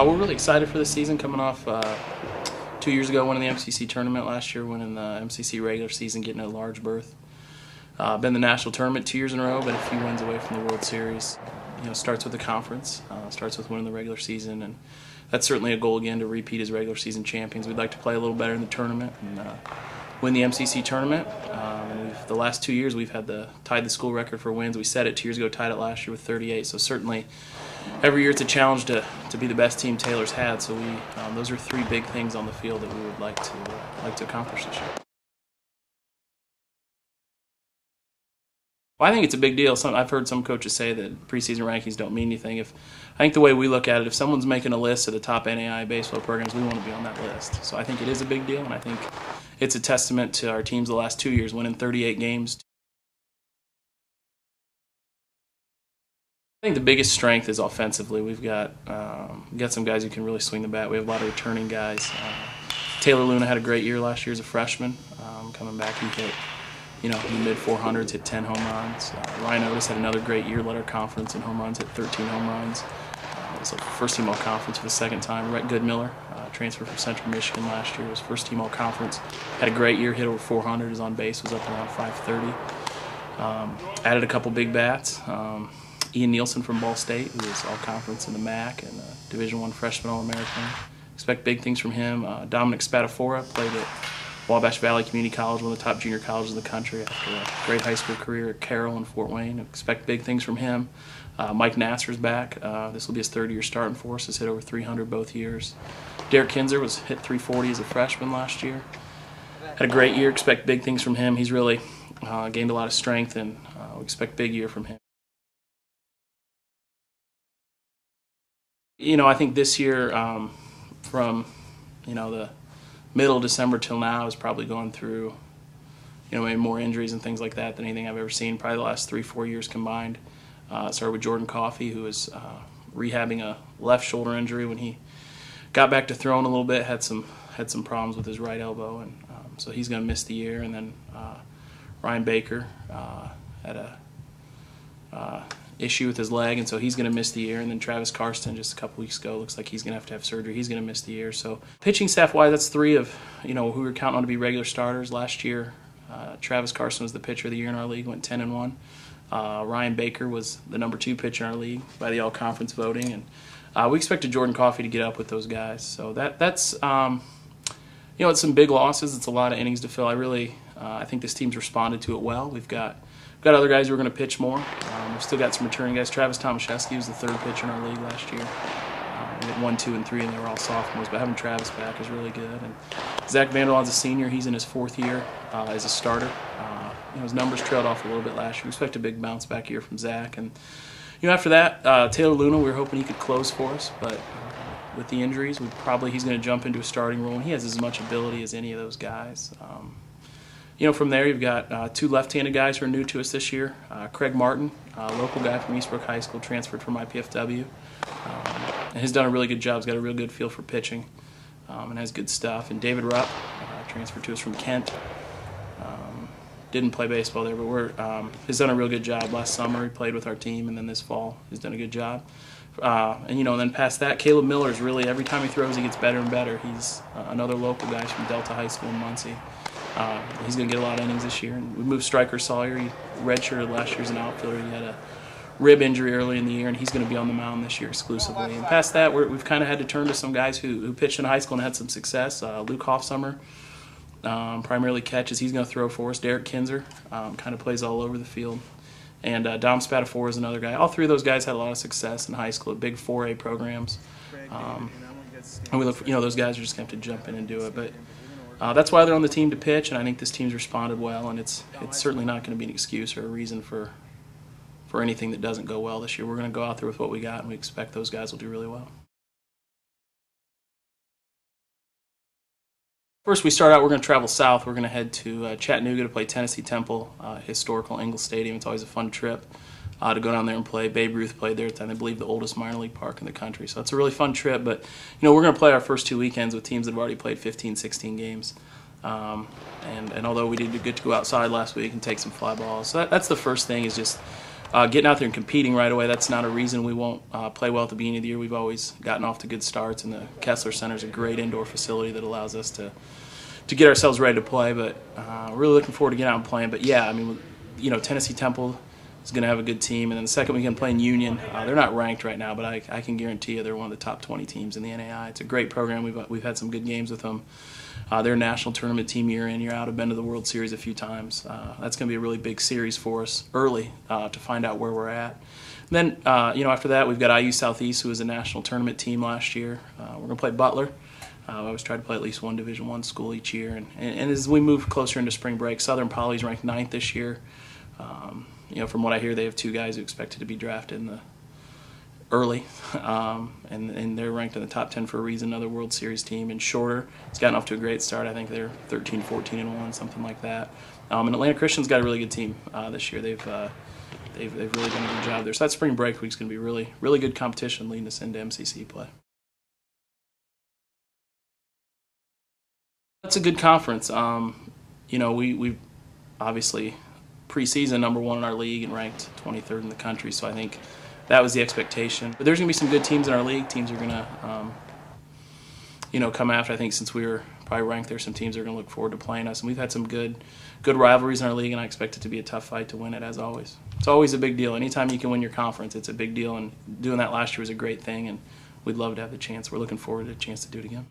We're really excited for this season, coming off 2 years ago winning the MCC tournament, last year winning the MCC regular season, getting a large berth. Been the national tournament 2 years in a row, but a few wins away from the World Series. You know, starts with the conference, starts with winning the regular season, and that's certainly a goal again to repeat as regular season champions. We'd like to play a little better in the tournament and win the MCC tournament. The last 2 years we've tied the school record for wins. We set it 2 years ago, tied it last year with 38. So certainly every year it's a challenge to be the best team Taylor's had. So those are three big things on the field that we would like to accomplish this year. Well, I think it's a big deal. I've heard some coaches say that preseason rankings don't mean anything. I think the way we look at it, if someone's making a list of the top NAIA baseball programs, we want to be on that list. So I think it is a big deal, and I think it's a testament to our teams the last 2 years, winning 38 games. I think the biggest strength is offensively. We've got some guys who can really swing the bat. We have a lot of returning guys. Taylor Luna had a great year last year as a freshman. Coming back, he hit in the mid-400s, hit 10 home runs. Ryan Otis had another great year, led our conference in home runs, hit 13 home runs. Was a first-team all-conference for the second time. Rhett Goodmiller, transferred from Central Michigan last year, was first-team all-conference. Had a great year, hit over 400, his on-base was up around 530. Added a couple big bats. Ian Nielsen from Ball State, who was all-conference in the MAC and Division I freshman All-American. Expect big things from him. Dominic Spadafora played at Wabash Valley Community College, one of the top junior colleges in the country, after a great high school career at Carroll and Fort Wayne. Expect big things from him. Mike Nasser's back. This will be his third year starting for us. Has hit over 300 both years. Derek Kinzer was hit 340 as a freshman last year. Had a great year. Expect big things from him. He's really gained a lot of strength, and we expect big year from him. I think this year, from the middle of December till now, is probably going through maybe more injuries and things like that than anything I've ever seen. Probably the last 3-4 years combined. Started with Jordan Coffey, who was rehabbing a left shoulder injury. When he got back to throwing a little bit, had some problems with his right elbow, and so he's going to miss the year. And then Ryan Baker had a issue with his leg, and so he's going to miss the year. And then Travis Karsten, just a couple weeks ago, looks like he's going to have surgery. He's going to miss the year. So pitching staff-wise, that's three of who we were counting on to be regular starters last year. Travis Karsten was the pitcher of the year in our league, went 10-1. Ryan Baker was the number 2 pitcher in our league by the all-conference voting, and we expected Jordan Coffey to get up with those guys. So that's it's some big losses. It's a lot of innings to fill. I think this team's responded to it well. We've got other guys who are going to pitch more. We've still got some returning guys. Travis Tomaszewski was the 3rd pitcher in our league last year. We had 1, 2, and 3, and they were all sophomores. But having Travis back is really good. And Zach Vanderlaan's a senior. He's in his 4th year as a starter. His numbers trailed off a little bit last year. We expect a big bounce back year from Zach. And after that, Taylor Luna, we were hoping he could close for us, but with the injuries, he's going to jump into a starting role, and he has as much ability as any of those guys. From there, you've got 2 left-handed guys who are new to us this year. Craig Martin, a local guy from Eastbrook High School, transferred from IPFW, and has done a really good job. He's got a real good feel for pitching and has good stuff. And David Rupp, transferred to us from Kent. Didn't play baseball there, but has done a real good job. Last summer he played with our team, and then this fall he's done a good job. And then past that, Caleb Miller is really, every time he throws, he gets better and better. He's another local guy from Delta High School in Muncie. He's going to get a lot of innings this year. And we moved Stryker Sawyer. He redshirted last year as an outfielder. He had a rib injury early in the year, and he's going to be on the mound this year exclusively. And past that, we've kind of had to turn to some guys who pitched in high school and had some success. Luke Hoffsummer, primarily catches. He's going to throw for us. Derek Kinzer kind of plays all over the field. And Dom Spadafora is another guy. All three of those guys had a lot of success in high school at big 4A programs. And we look for, those guys are just going to have to jump in and do it. But that's why they're on the team to pitch, and I think this team's responded well, and it's certainly not going to be an excuse or a reason for anything that doesn't go well this year. We're going to go out there with what we got, and we expect those guys will do really well. First, we start out, we're going to travel south. We're going to head to Chattanooga to play Tennessee Temple, historical Ingalls Stadium. It's always a fun trip to go down there and play. Babe Ruth played there at, I believe, the oldest minor league park in the country. So it's a really fun trip. But, we're going to play our first 2 weekends with teams that have already played 15, 16 games. And although we did get to go outside last week and take some fly balls. So that's the first thing, is just getting out there and competing right away, that's not a reason we won't play well at the beginning of the year. We've always gotten off to good starts, and the Kessler Center is a great indoor facility that allows us to get ourselves ready to play. But really looking forward to getting out and playing. But yeah, I mean, you know, Tennessee Temple is going to have a good team, and then the second weekend playing Union. They're not ranked right now, but I can guarantee you they're one of the top 20 teams in the NAI. It's a great program. We've had some good games with them. They're a national tournament team year in, year out. I've been to the World Series a few times. That's going to be a really big series for us early to find out where we're at. And then, you know, after that, we've got IU Southeast, who was a national tournament team last year. We're going to play Butler. I always try to play at least one Division I school each year. And as we move closer into spring break, Southern Poly's ranked 9th this year. You know, from what I hear, they have 2 guys who expected to be drafted in the early, and they're ranked in the top 10 for a reason. Another World Series team. And Shorter, it's gotten off to a great start. I think they're 13, 14-1, something like that. And Atlanta Christian's got a really good team this year. They've really done a good job there. So that spring break week's going to be really good competition leading us into MCC play. That's a good conference. You know, we obviously preseason #1 in our league and ranked 23rd in the country, so I think that was the expectation. But there's going to be some good teams in our league. Teams are going to, you know, come after. I think since we were probably ranked there, some teams are going to look forward to playing us. And we've had some good rivalries in our league, and I expect it to be a tough fight to win it, as always. It's always a big deal. Anytime you can win your conference, it's a big deal, and doing that last year was a great thing, and we'd love to have the chance. We're looking forward to a chance to do it again.